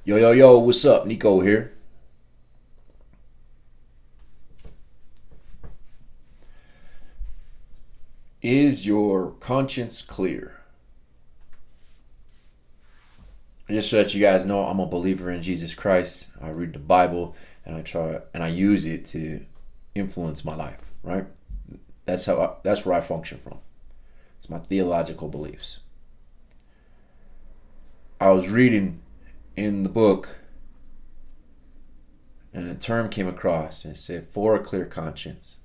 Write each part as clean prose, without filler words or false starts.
Yo, what's up? Nico here. Is your conscience clear? Just so that you guys know, I'm a believer in Jesus Christ. I read the Bible and I use it to influence my life, right? That's where I function from. It's my theological beliefs. I was reading in the book and a term came across and it said, for a clear conscience.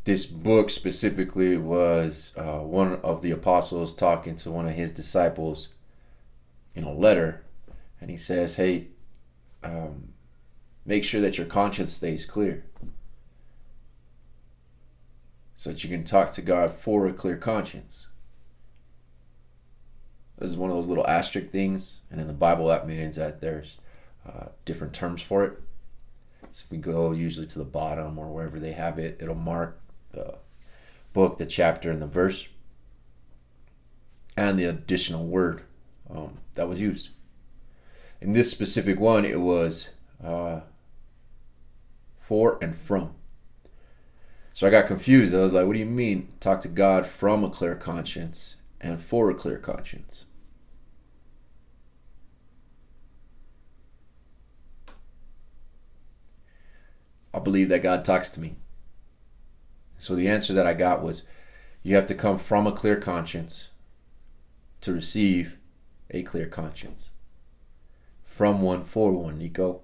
This book specifically was one of the apostles talking to one of his disciples in a letter. And he says, hey, make sure that your conscience stays clear so that you can talk to God for a clear conscience. This is one of those little asterisk things. And in the Bible, that means that there's different terms for it. So if we go usually to the bottom or wherever they have it, it'll mark the book, the chapter, and the verse, and the additional word that was used. In this specific one, it was for and from. So I got confused. I was like, what do you mean talk to God from a clear conscience and for a clear conscience? I believe that God talks to me. So the answer that I got was, you have to come from a clear conscience to receive a clear conscience. From one for one, Nico.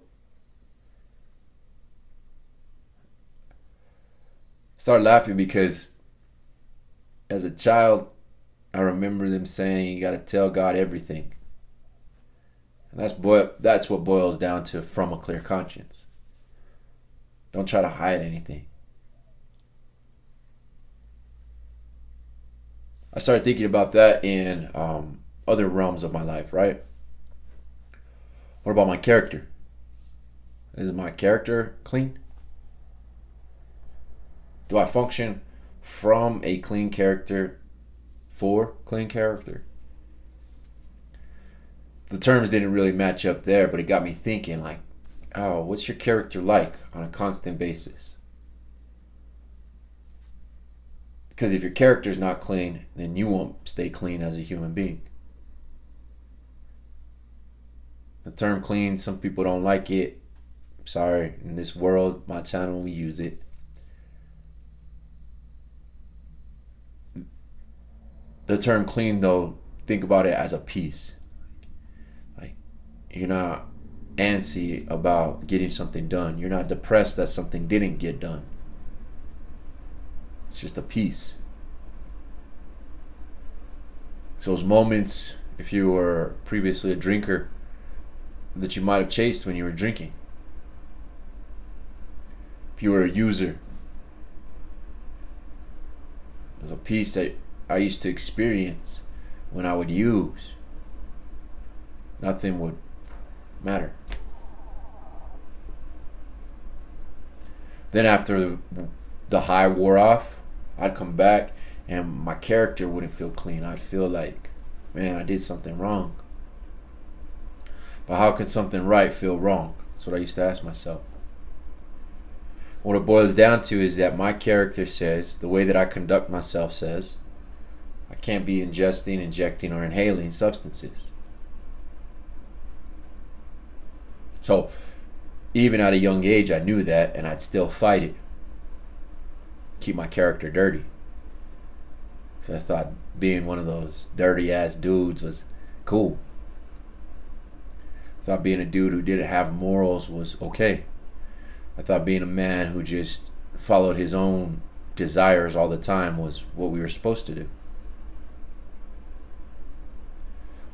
I started laughing because as a child, I remember them saying you got to tell God everything. And that's what boils down to from a clear conscience. Don't try to hide anything. I started thinking about that in other realms of my life, right? What about my character? Is my character clean? Do I function from a clean character for clean character? The terms didn't really match up there, but it got me thinking like, oh, what's your character like on a constant basis? Because if your character's not clean, then you won't stay clean as a human being. The term clean, some people don't like it. Sorry, in this world, my channel, we use it. The term clean, though, think about it as a peace. Like, you're not antsy about getting something done. You're not depressed that something didn't get done. It's just a peace. So those moments, if you were previously a drinker, that you might have chased when you were drinking. If you were a user, there's a peace that I used to experience when I would use. Nothing would matter. Then after the high wore off, I'd come back and my character wouldn't feel clean. I'd feel like, man, I did something wrong. But how could something right feel wrong? That's what I used to ask myself. What it boils down to is that my character says, the way that I conduct myself says, I can't be ingesting, injecting, or inhaling substances. So even at a young age, I knew that, and I'd still fight it. Keep my character dirty. Because I thought being one of those dirty ass dudes was cool. I thought being a dude who didn't have morals was okay. I thought being a man who just followed his own desires all the time was what we were supposed to do.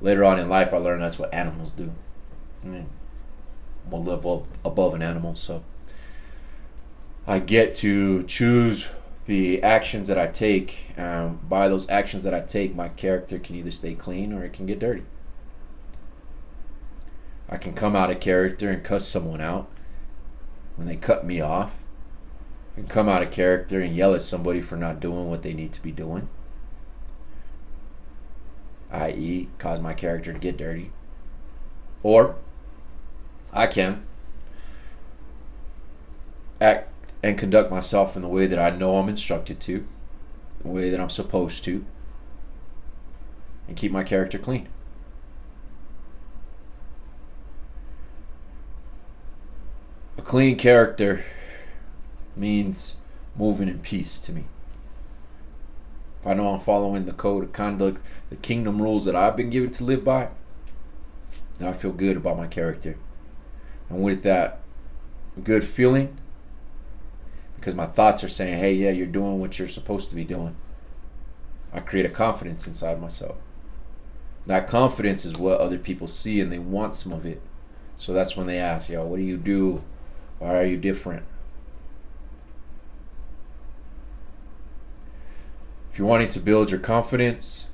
Later on in life, I learned that's what animals do. I'm a level above an animal, so I get to choose the actions that I take. By those actions that I take, my character can either stay clean or it can get dirty. I can come out of character and cuss someone out when they cut me off. I can come out of character and yell at somebody for not doing what they need to be doing. i.e., cause my character to get dirty. Or I can act and conduct myself in the way that I know I'm instructed to, the way that I'm supposed to, and keep my character clean. A clean character means moving in peace to me. If I know I'm following the code of conduct, the kingdom rules that I've been given to live by, then I feel good about my character. And with that good feeling, because my thoughts are saying, hey, yeah, you're doing what you're supposed to be doing, I create a confidence inside myself. That confidence is what other people see, and they want some of it. So that's when they ask, yo, what do you do? Why are you different? If you're wanting to build your confidence,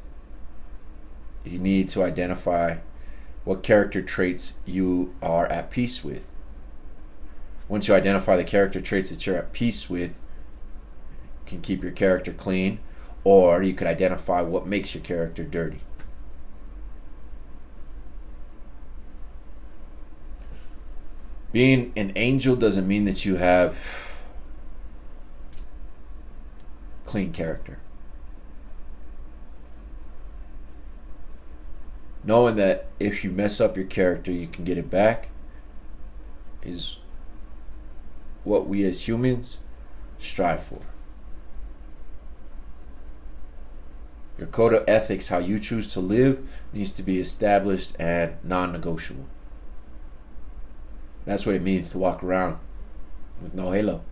you need to identify what character traits you are at peace with. Once you identify the character traits that you're at peace with, you can keep your character clean, or you could identify what makes your character dirty. Being an angel doesn't mean that you have clean character. Knowing that if you mess up your character, you can get it back is what we as humans strive for. Your code of ethics, how you choose to live, needs to be established and non-negotiable. That's what it means to walk around with no halo.